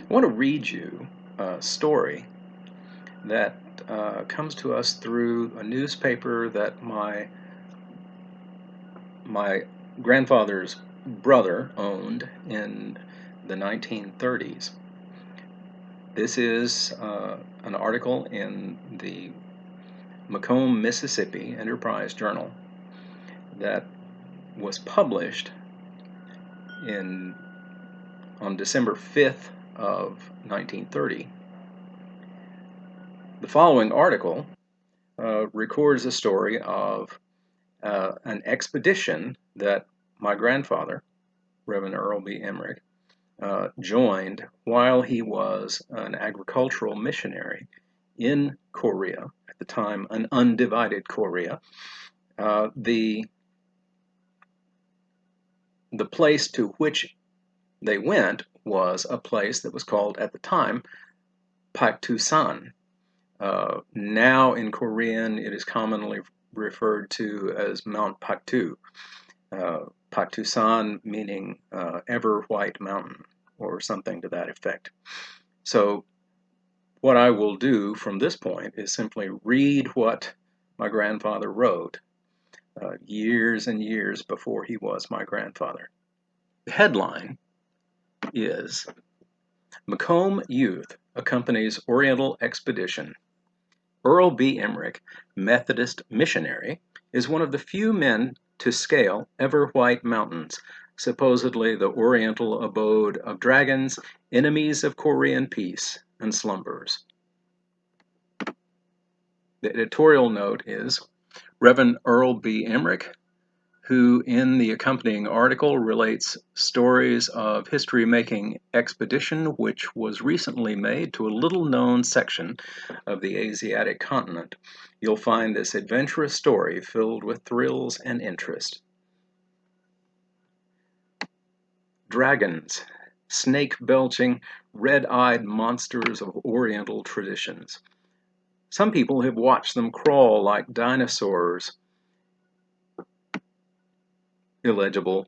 I want to read you a story that comes to us through a newspaper that my grandfather's brother owned in the 1930s. This is an article in the Macomb, Mississippi Enterprise Journal that was published in on December 5th of 1930. The following article records a story of an expedition that my grandfather, Reverend Earl B. Emmerich, joined while he was an agricultural missionary in Korea, at the time an undivided Korea. The place to which they went was a place that was called at the time Paik Tu San. Now in Korean, it is commonly referred to as Mount Paktu. Paktu San meaning ever white mountain or something to that effect. So what I will do from this point is simply read what my grandfather wrote years and years before he was my grandfather. The headline is Macomb Youth Accompanies Oriental Expedition. Earl B. Emmerich, Methodist missionary, is one of the few men to scale ever white mountains, supposedly the oriental abode of dragons, enemies of Korean peace and slumbers. The editorial note is Reverend Earl B. Emmerich, who in the accompanying article relates stories of history-making expedition which was recently made to a little-known section of the Asiatic continent. You'll find this adventurous story filled with thrills and interest. Dragons, snake-belching, red-eyed monsters of Oriental traditions. Some people have watched them crawl like dinosaurs. Illegible.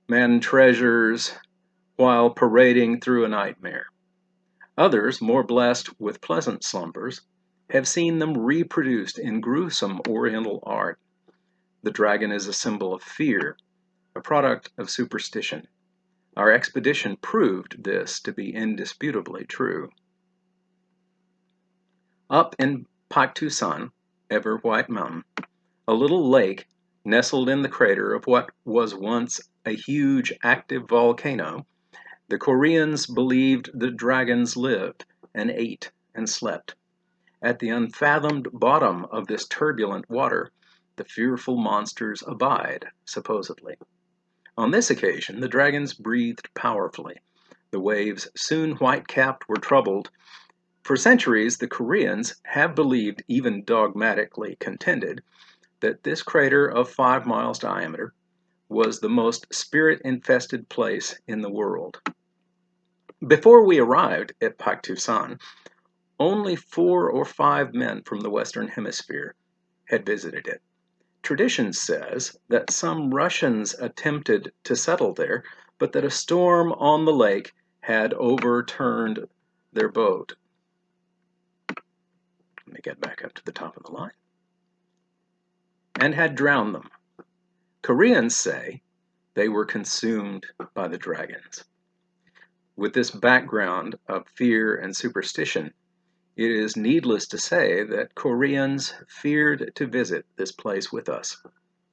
Man treasures while parading through a nightmare. Others, more blessed with pleasant slumbers, have seen them reproduced in gruesome Oriental art. The dragon is a symbol of fear, a product of superstition. Our expedition proved this to be indisputably true. Up in Paik Tu San, ever white mountain, a little lake nestled in the crater of what was once a huge active volcano, the Koreans believed the dragons lived and ate and slept. At the unfathomed bottom of this turbulent water, the fearful monsters abide, supposedly. On this occasion, the dragons breathed powerfully. The waves, soon white-capped, were troubled. For centuries, the Koreans have believed, even dogmatically contended, that this crater of 5 miles diameter was the most spirit-infested place in the world. Before we arrived at Paik Tu San, only 4 or 5 men from the Western Hemisphere had visited it. Tradition says that some Russians attempted to settle there, but that a storm on the lake had overturned their boat. Let me get back up to the top of the line. And had drowned them. Koreans say they were consumed by the dragons. With this background of fear and superstition, it is needless to say that Koreans feared to visit this place with us.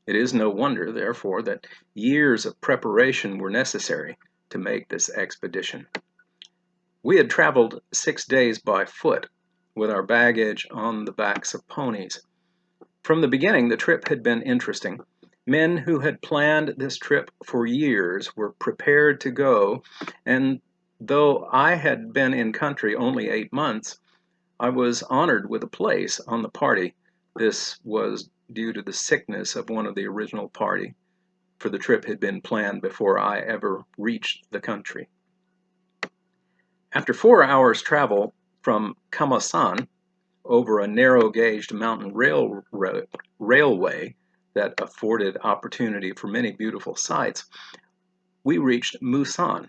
It is no wonder, therefore, that years of preparation were necessary to make this expedition. We had traveled 6 days by foot, with our baggage on the backs of ponies. From the beginning, the trip had been interesting. Men who had planned this trip for years were prepared to go, and though I had been in country only 8 months, I was honored with a place on the party. This was due to the sickness of one of the original party, for the trip had been planned before I ever reached the country. After 4 hours travel from Kamasan over a narrow-gauged mountain railway that afforded opportunity for many beautiful sights, we reached Musan.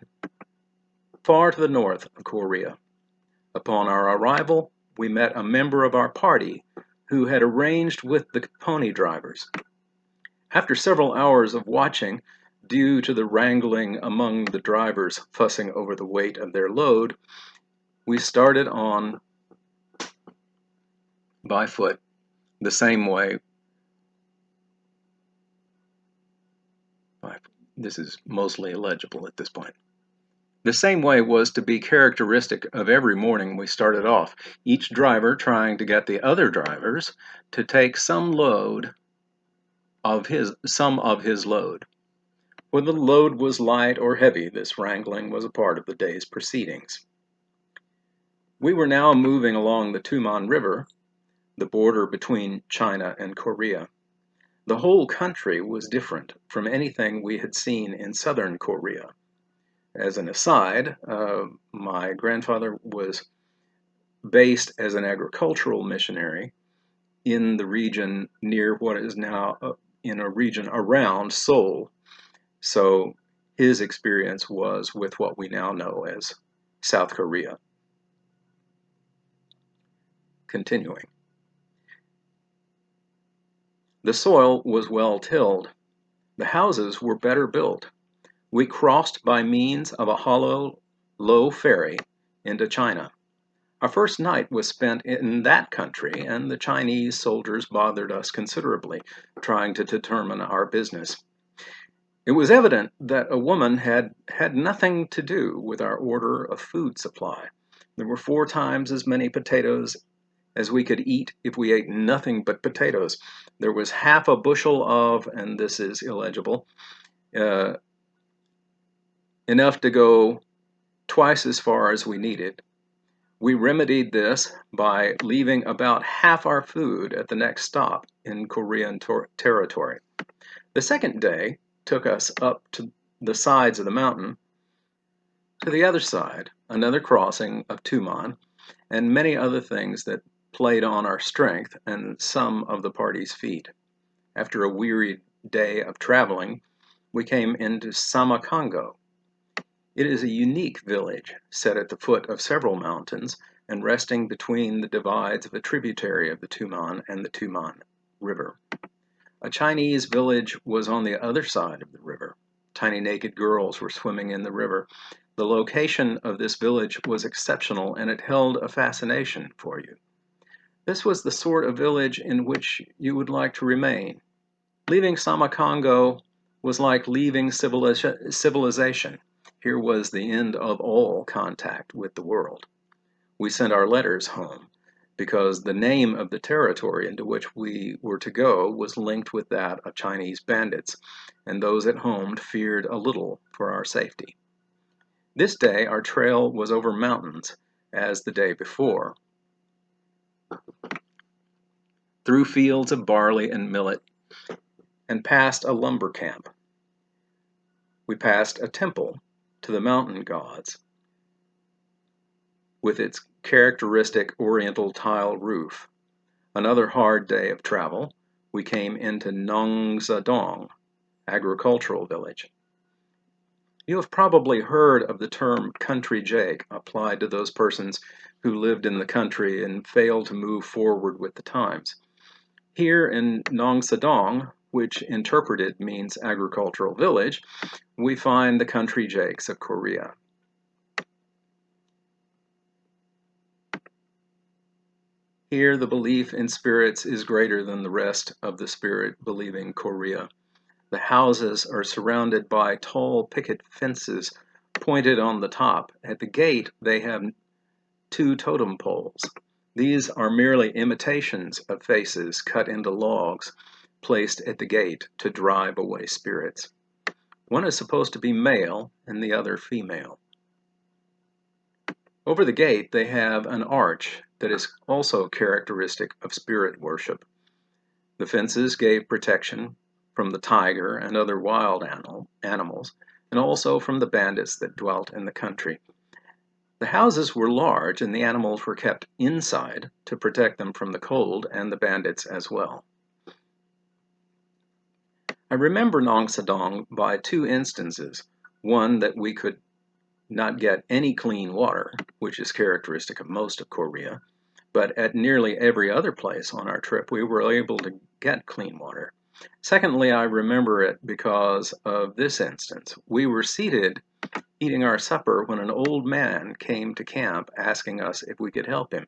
far to the north of Korea. Upon our arrival, we met a member of our party who had arranged with the pony drivers. After several hours of watching, due to the wrangling among the drivers fussing over the weight of their load, we started on by foot the same way. This is mostly illegible at this point. The same way was to be characteristic of every morning we started off, each driver trying to get the other drivers to take some of his load. Whether the load was light or heavy, this wrangling was a part of the day's proceedings. We were now moving along the Tuman River, the border between China and Korea. The whole country was different from anything we had seen in southern Korea. As an aside, my grandfather was based as an agricultural missionary in the region near what is now in a region around Seoul. So his experience was with what we now know as South Korea. Continuing. The soil was well tilled. The houses were better built. We crossed by means of a hollow, low ferry into China. Our first night was spent in that country, and the Chinese soldiers bothered us considerably, trying to determine our business. It was evident that a woman had nothing to do with our order of food supply. There were 4 times as many potatoes as we could eat if we ate nothing but potatoes. There was half a bushel of, and this is illegible, enough to go twice as far as we needed. We remedied this by leaving about half our food at the next stop in Korean territory. The second day took us up to the sides of the mountain, to the other side, another crossing of Tuman, and many other things that played on our strength and some of the party's feet. After a weary day of traveling, we came into Samakongo. It is a unique village, set at the foot of several mountains and resting between the divides of a tributary of the Tuman and the Tuman River. A Chinese village was on the other side of the river. Tiny naked girls were swimming in the river. The location of this village was exceptional, and it held a fascination for you. This was the sort of village in which you would like to remain. Leaving Samakongo was like leaving civilization. Here was the end of all contact with the world. We sent our letters home because the name of the territory into which we were to go was linked with that of Chinese bandits, and those at home feared a little for our safety. This day our trail was over mountains, as the day before, through fields of barley and millet, and past a lumber camp. We passed a temple to the mountain gods, with its characteristic oriental tile roof. Another hard day of travel, we came into Nongsadong, agricultural village. You have probably heard of the term country jake applied to those persons who lived in the country and failed to move forward with the times. Here in Nongsadong, which interpreted means agricultural village, we find the country jakes of Korea. Here the belief in spirits is greater than the rest of the spirit-believing Korea. The houses are surrounded by tall picket fences pointed on the top. At the gate they have 2 totem poles. These are merely imitations of faces cut into logs placed at the gate to drive away spirits. One is supposed to be male and the other female. Over the gate they have an arch that is also characteristic of spirit worship. The fences gave protection from the tiger and other wild animals, and also from the bandits that dwelt in the country. The houses were large, and the animals were kept inside to protect them from the cold and the bandits as well. I remember Nongsadong by 2 instances, one that we could not get any clean water, which is characteristic of most of Korea, but at nearly every other place on our trip we were able to get clean water. Secondly, I remember it because of this instance. We were seated eating our supper when an old man came to camp asking us if we could help him.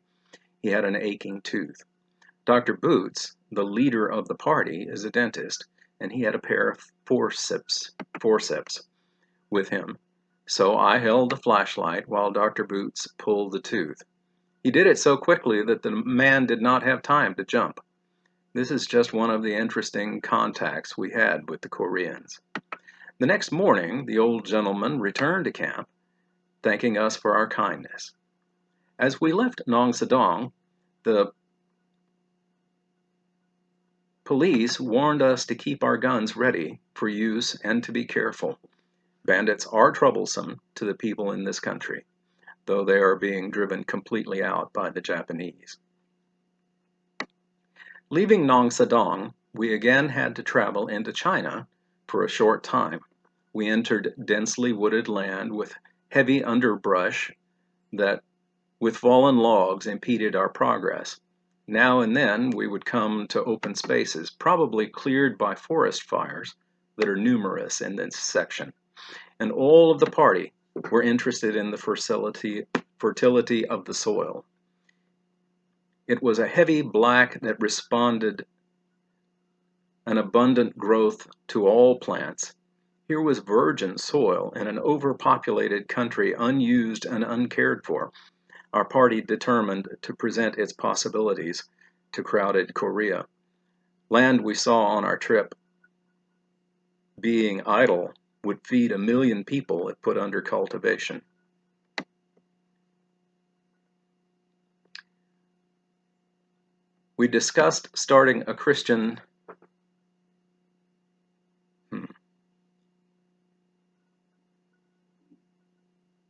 He had an aching tooth. Dr. Boots, the leader of the party, is a dentist, and he had a pair of forceps with him. So I held the flashlight while Dr. Boots pulled the tooth. He did it so quickly that the man did not have time to jump. This is just one of the interesting contacts we had with the Koreans. The next morning, the old gentleman returned to camp, thanking us for our kindness. As we left Nong Sadong, the police warned us to keep our guns ready for use and to be careful. Bandits are troublesome to the people in this country, though they are being driven completely out by the Japanese. Leaving Nong Sadong, we again had to travel into China for a short time. We entered densely wooded land with heavy underbrush that, with fallen logs, impeded our progress. Now and then we would come to open spaces, probably cleared by forest fires that are numerous in this section. And all of the party were interested in the fertility of the soil. It was a heavy black that responded an abundant growth to all plants. Here was virgin soil in an overpopulated country, unused and uncared for. Our party determined to present its possibilities to crowded Korea. Land we saw on our trip, being idle, would feed 1 million people if put under cultivation. We discussed starting a Christian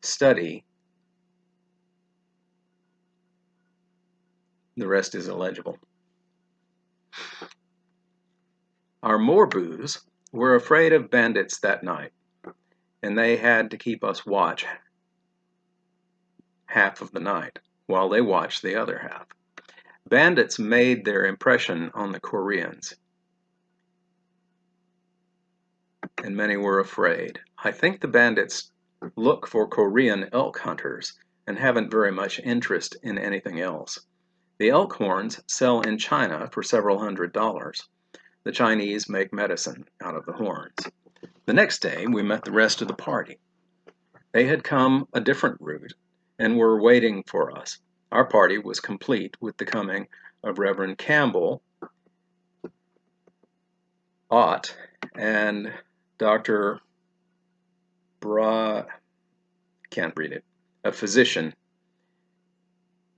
study. The rest is illegible. Our Morbus were afraid of bandits that night, and they had to keep us watch half of the night while they watched the other half. Bandits made their impression on the Koreans, and many were afraid. I think the bandits look for Korean elk hunters and haven't very much interest in anything else. The elk horns sell in China for several $100s. The Chinese make medicine out of the horns. The next day, we met the rest of the party. They had come a different route and were waiting for us. Our party was complete with the coming of Reverend Campbell, Ott, and Dr. Can't read it, a physician.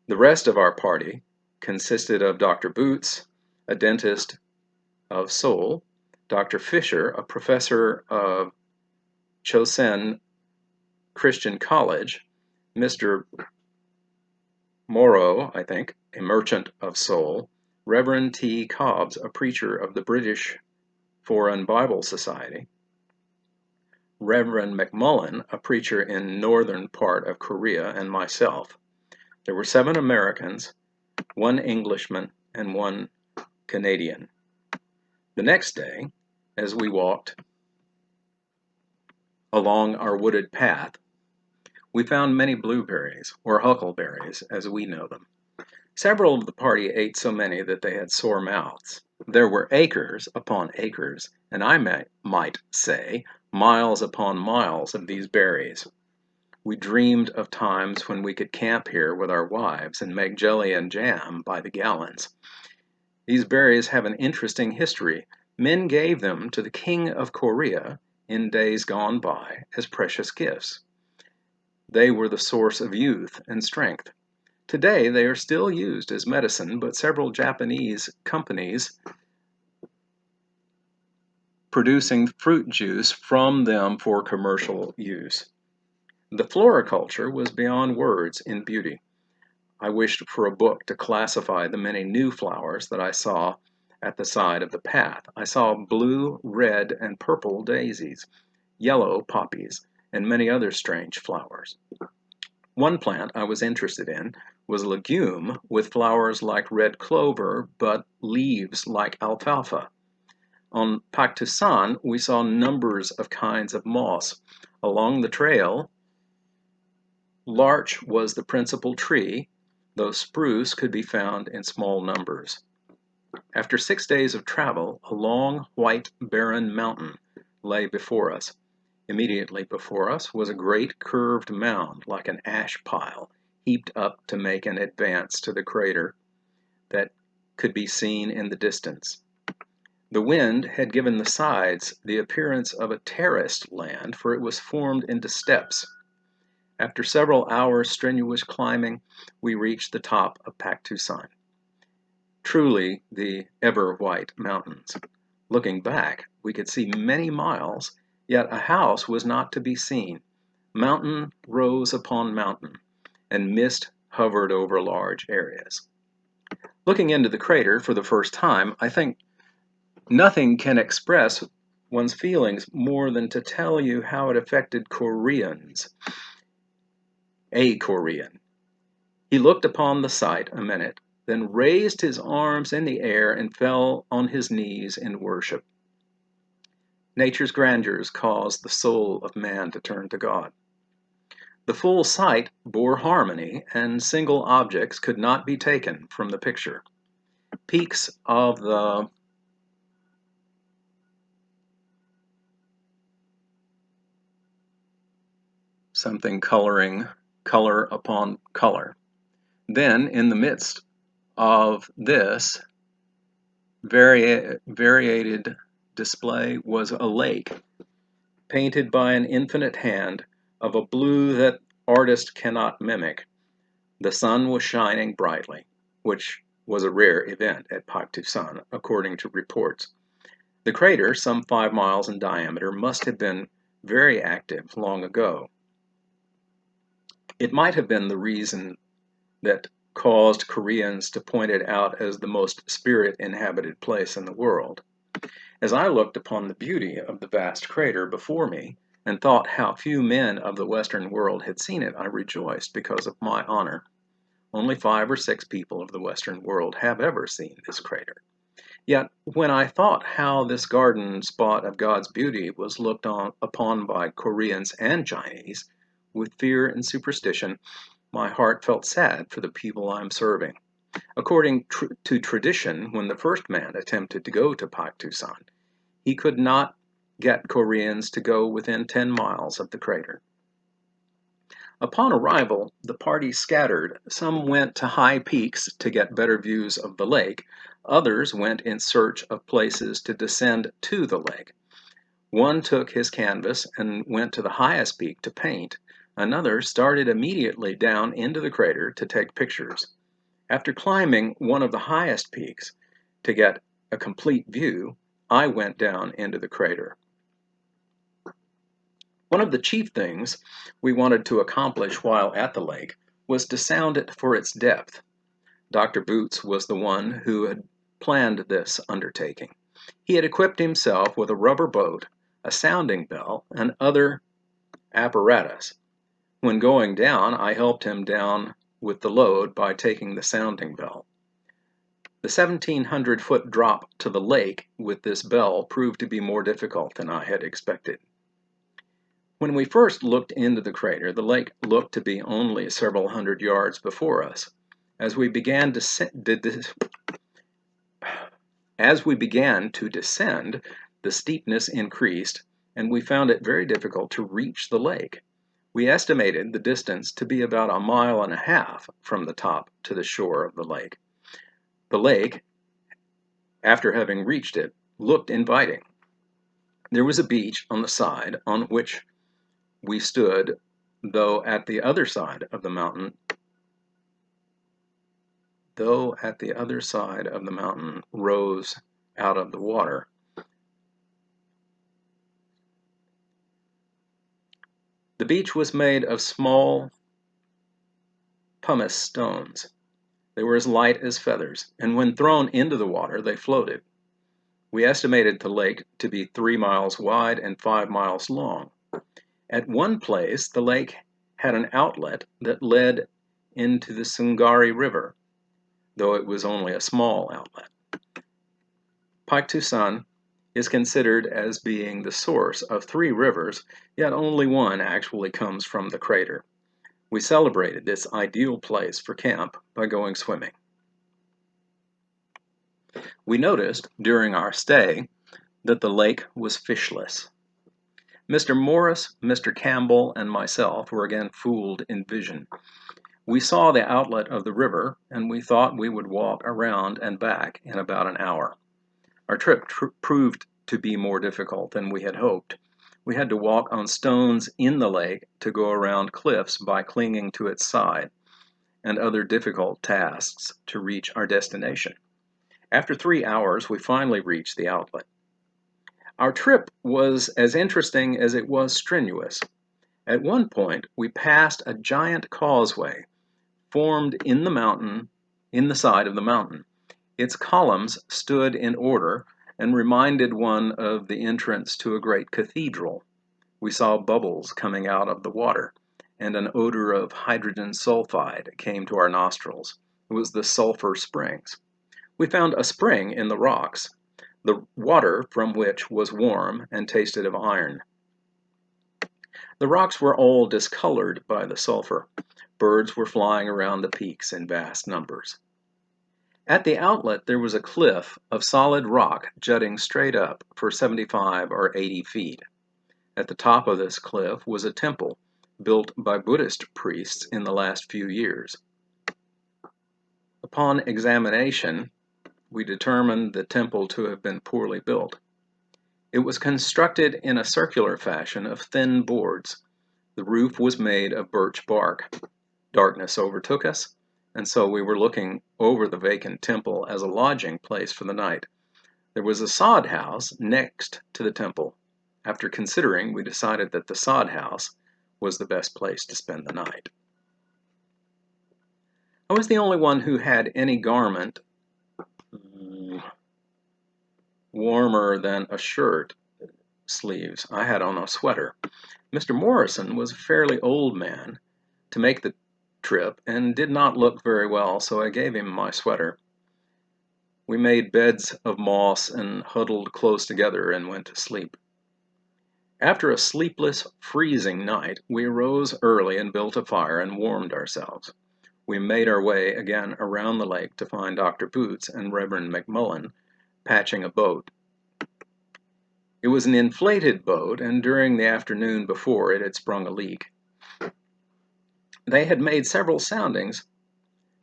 The rest of our party consisted of Dr. Boots, a dentist of Seoul, Dr. Fisher, a professor of Chosen Christian College, Mr. Morrow, I think, a merchant of Seoul, Reverend T. Cobbs, a preacher of the British Foreign Bible Society, Reverend McMullen, a preacher in northern part of Korea, and myself. There were 7 Americans, 1 Englishman, and 1 Canadian. The next day, as we walked along our wooded path, we found many blueberries, or huckleberries, as we know them. Several of the party ate so many that they had sore mouths. There were acres upon acres, and I might say miles upon miles of these berries. We dreamed of times when we could camp here with our wives and make jelly and jam by the gallons. These berries have an interesting history. Men gave them to the King of Korea in days gone by as precious gifts. They were the source of youth and strength. Today, they are still used as medicine, but several Japanese companies producing fruit juice from them for commercial use. The floriculture was beyond words in beauty. I wished for a book to classify the many new flowers that I saw at the side of the path. I saw blue, red, and purple daisies, yellow poppies, and many other strange flowers. One plant I was interested in was a legume with flowers like red clover but leaves like alfalfa. On Paik Tu San, we saw numbers of kinds of moss. Along the trail, larch was the principal tree, though spruce could be found in small numbers. After 6 days of travel, a long, white, barren mountain lay before us. Immediately before us was a great curved mound like an ash pile, heaped up to make an advance to the crater that could be seen in the distance. The wind had given the sides the appearance of a terraced land, for it was formed into steps. After several hours' strenuous climbing, we reached the top of Paik Tu San. Truly the ever-white mountains. Looking back, we could see many miles, yet a house was not to be seen. Mountain rose upon mountain, and mist hovered over large areas. Looking into the crater for the first time, I think nothing can express one's feelings more than to tell you how it affected Koreans. A Korean. He looked upon the sight a minute, then raised his arms in the air and fell on his knees in worship. Nature's grandeurs caused the soul of man to turn to God. The full sight bore harmony, and single objects could not be taken from the picture. Peaks of the something coloring color upon color. Then, in the midst of this variated display was a lake, painted by an infinite hand of a blue that artist cannot mimic. The sun was shining brightly, which was a rare event at Paik Tu San, according to reports. The crater, some 5 miles in diameter, must have been very active long ago. It might have been the reason that caused Koreans to point it out as the most spirit-inhabited place in the world. As I looked upon the beauty of the vast crater before me and thought how few men of the Western world had seen it, I rejoiced because of my honor. Only 5 or 6 people of the Western world have ever seen this crater. Yet, when I thought how this garden spot of God's beauty was looked upon by Koreans and Chinese with fear and superstition, my heart felt sad for the people I am serving. According to tradition, when the first man attempted to go to Paik Tu San, he could not get Koreans to go within 10 miles of the crater. Upon arrival, the party scattered. Some went to high peaks to get better views of the lake. Others went in search of places to descend to the lake. One took his canvas and went to the highest peak to paint. Another started immediately down into the crater to take pictures. After climbing one of the highest peaks to get a complete view, I went down into the crater. One of the chief things we wanted to accomplish while at the lake was to sound it for its depth. Dr. Boots was the one who had planned this undertaking. He had equipped himself with a rubber boat, a sounding bell, and other apparatus. When going down, I helped him down with the load by taking the sounding bell. The 1,700-foot drop to the lake with this bell proved to be more difficult than I had expected. When we first looked into the crater, the lake looked to be only several hundred yards before us. As we began to descend, the steepness increased, and we found it very difficult to reach the lake. We estimated the distance to be about 1.5 miles from the top to the shore of the lake. The lake, after having reached it, looked inviting. There was a beach on the side on which we stood, though at the other side of the mountain rose out of the water. The beach was made of small pumice stones. They were as light as feathers, and when thrown into the water, they floated. We estimated the lake to be 3 miles wide and 5 miles long. At one place, the lake had an outlet that led into the Sungari River, though it was only a small outlet. Paik Tu San is considered as being the source of 3 rivers, yet only one actually comes from the crater. We celebrated this ideal place for camp by going swimming. We noticed during our stay that the lake was fishless. Mr. Morris, Mr. Campbell, and myself were again fooled in vision. We saw the outlet of the river, and we thought we would walk around and back in about an hour. Our trip proved to be more difficult than we had hoped. We had to walk on stones in the lake to go around cliffs by clinging to its side, and other difficult tasks to reach our destination. After 3 hours, we finally reached the outlet. Our trip was as interesting as it was strenuous. At one point, we passed a giant causeway formed in the side of the mountain. Its columns stood in order and reminded one of the entrance to a great cathedral. We saw bubbles coming out of the water, and an odor of hydrogen sulfide came to our nostrils. It was the sulfur springs. We found a spring in the rocks, the water from which was warm and tasted of iron. The rocks were all discolored by the sulfur. Birds were flying around the peaks in vast numbers. At the outlet there was a cliff of solid rock jutting straight up for 75 or 80 feet. At the top of this cliff was a temple built by Buddhist priests in the last few years. Upon examination, we determined the temple to have been poorly built. It was constructed in a circular fashion of thin boards. The roof was made of birch bark. Darkness overtook us, and so we were looking over the vacant temple as a lodging place for the night. There was a sod house next to the temple. After considering, we decided that the sod house was the best place to spend the night. I was the only one who had any garment warmer than a shirt sleeves. I had on a sweater. Mr. Morrison was a fairly old man to make the trip and did not look very well, so I gave him my sweater. We made beds of moss and huddled close together and went to sleep. After a sleepless, freezing night, we arose early and built a fire and warmed ourselves. We made our way again around the lake to find Dr. Boots and Reverend McMullen patching a boat. It was an inflated boat, and during the afternoon before it had sprung a leak. They had made several soundings,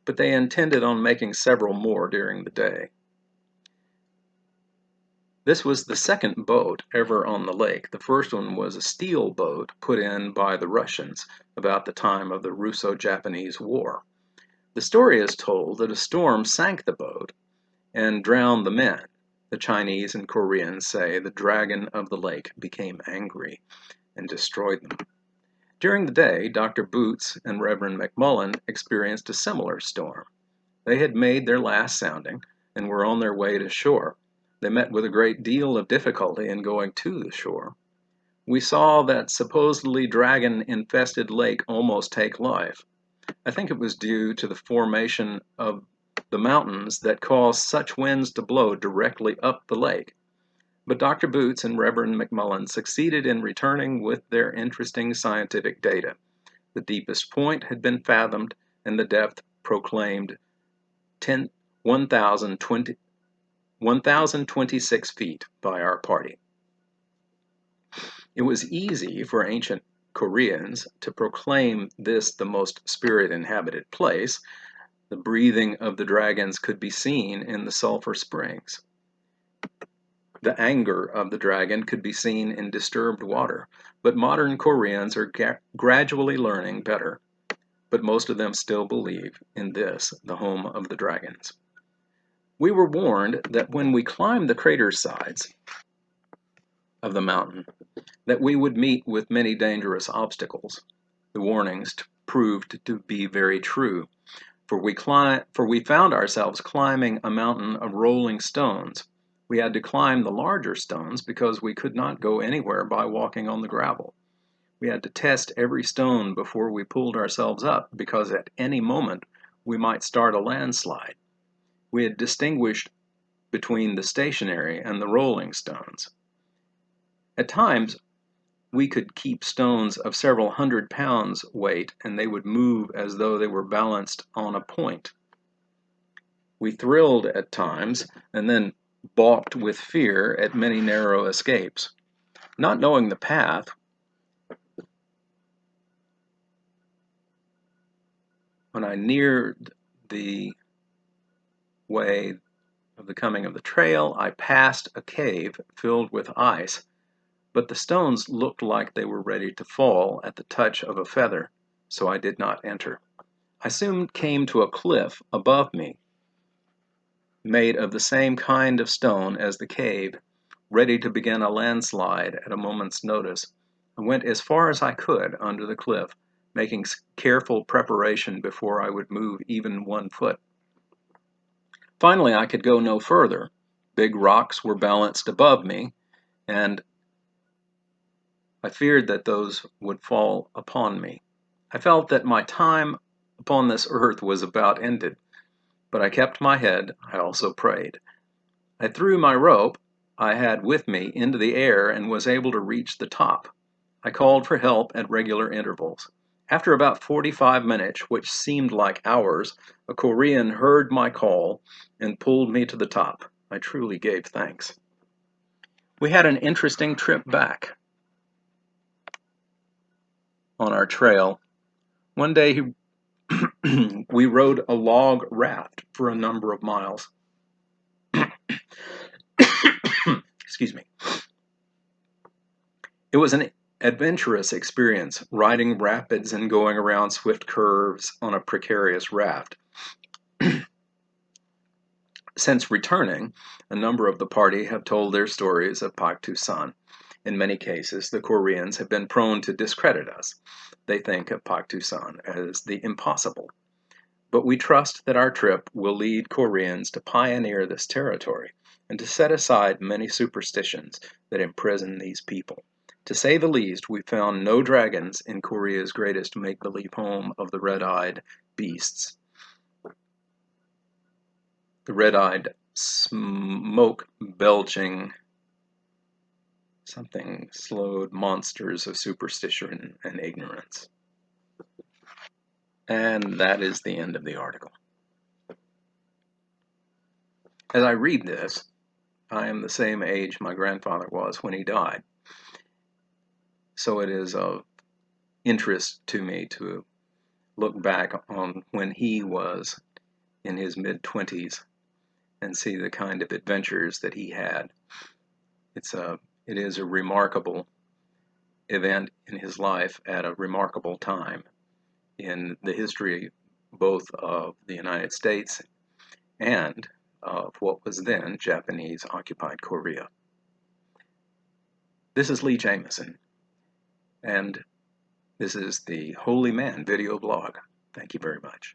but they intended on making several more during the day. This was the second boat ever on the lake. The first one was a steel boat put in by the Russians about the time of the Russo-Japanese War. The story is told that a storm sank the boat and drowned the men. The Chinese and Koreans say the dragon of the lake became angry and destroyed them. During the day, Dr. Boots and Reverend McMullen experienced a similar storm. They had made their last sounding and were on their way to shore. They met with a great deal of difficulty in going to the shore. We saw that supposedly dragon-infested lake almost take life. I think it was due to the formation of the mountains that caused such winds to blow directly up the lake. But Dr. Boots and Reverend McMullen succeeded in returning with their interesting scientific data. The deepest point had been fathomed and the depth proclaimed 1,026 feet by our party. It was easy for ancient Koreans to proclaim this the most spirit-inhabited place. The breathing of the dragons could be seen in the sulfur springs. The anger of the dragon could be seen in disturbed water, but modern Koreans are gradually learning better. But most of them still believe in this, the home of the dragons. We were warned that when we climbed the crater sides of the mountain, that we would meet with many dangerous obstacles. The warnings proved to be very true. For we found ourselves climbing a mountain of rolling stones. We had to climb the larger stones because we could not go anywhere by walking on the gravel. We had to test every stone before we pulled ourselves up, because at any moment we might start a landslide. We had distinguished between the stationary and the rolling stones. At times, we could keep stones of several 100 pounds weight, and they would move as though they were balanced on a point. We thrilled at times, and then balked with fear at many narrow escapes. Not knowing the path, when I neared the way of the coming of the trail, I passed a cave filled with ice, but the stones looked like they were ready to fall at the touch of a feather, so I did not enter. I soon came to a cliff above me, made of the same kind of stone as the cave, ready to begin a landslide at a moment's notice. I went as far as I could under the cliff, making careful preparation before I would move even 1 foot. Finally, I could go no further. Big rocks were balanced above me, and I feared that those would fall upon me. I felt that my time upon this earth was about ended, but I kept my head. I also prayed. I threw my rope I had with me into the air and was able to reach the top. I called for help at regular intervals. After about 45 minutes, which seemed like hours, a Korean heard my call and pulled me to the top. I truly gave thanks. We had an interesting trip back on our trail. One day we rode a log raft for a number of miles. Excuse me. It was an adventurous experience, riding rapids and going around swift curves on a precarious raft. Since returning, a number of the party have told their stories of Paik Tu San. In many cases, the Koreans have been prone to discredit us. They think of Paik Tu San as the impossible. But we trust that our trip will lead Koreans to pioneer this territory and to set aside many superstitions that imprison these people. To say the least, we found no dragons in Korea's greatest make-believe home of the red-eyed beasts. The red-eyed, smoke-belching, something-slowed monsters of superstition and ignorance. And that is the end of the article. As I read this, I am the same age my grandfather was when he died. So it is of interest to me to look back on when he was in his mid-20s and see the kind of adventures that he had. It is a remarkable event in his life at a remarkable time in the history both of the United States and of what was then Japanese-occupied Korea. This is Lee Jamison, and this is the Holy Man video blog. Thank you very much.